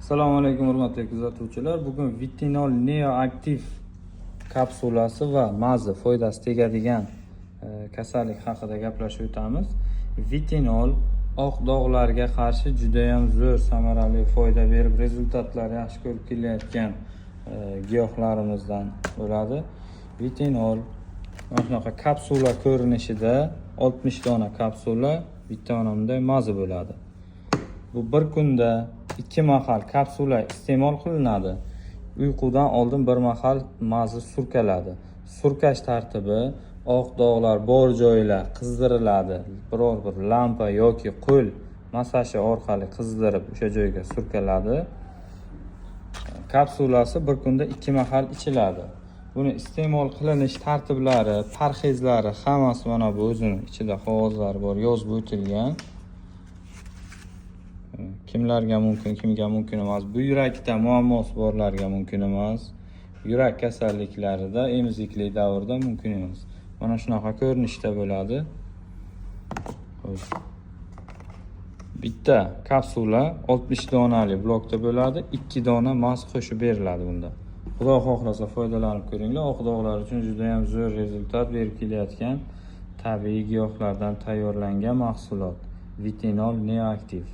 Assalomu alaykum hurmatli kuzatuvchilar. Bugun Vitinol Neoaktiv kapsulasi va mazi foydasi tegadigan kasallik haqida gaplashib o'tamiz. Vitinol oq dog'larga qarshi juda ham zo'r samarali foyda berib, rezultatlar yaxshi ko'rib kelayotgan giyohlarimizdan bo'ladi. Vitinol mana shunaqa kapsula ko'rinishida 60 dona kapsula, bitta bunday mazi bo'ladi. Bu bir kunda 2 mahal kapsula iste'mol qilinadi. Uyqudan oldin bir mahal mazi surkaladi. Surkash tartibi: oq dog'lar bor joylar qizdiriladi. Biror bir lampa yoki qo'l massaji orqali qizdirib o'sha joyga surkaladi. Kapsulasi bir kunda 2 mahal ichiladi. Buni iste'mol qilinish tartiblari, parhezlari hammasi mana bu o'zining ichida qog'ozlari bor, yozib o'tilgan. Kimlarga mumkin, kimga mumkin emas. Bu yurakda muammosi borlarga mumkin emas. Yurak kasalliklarida, emiziklik davrida mumkin emas. Mana shunaqa ko'rinishda bo'ladi. Bitta kapsula 60 donali blokda bo'ladi. 2 dona maz qo'shib beriladi bunda. Xudo xohlasa foydalanib ko'ringlar. Oq dog'lar uchun juda ham zo'r rezultat berib kelayotgan tabiiy giyohlardan tayyorlangan mahsulot. Vitinol Neoaktiv.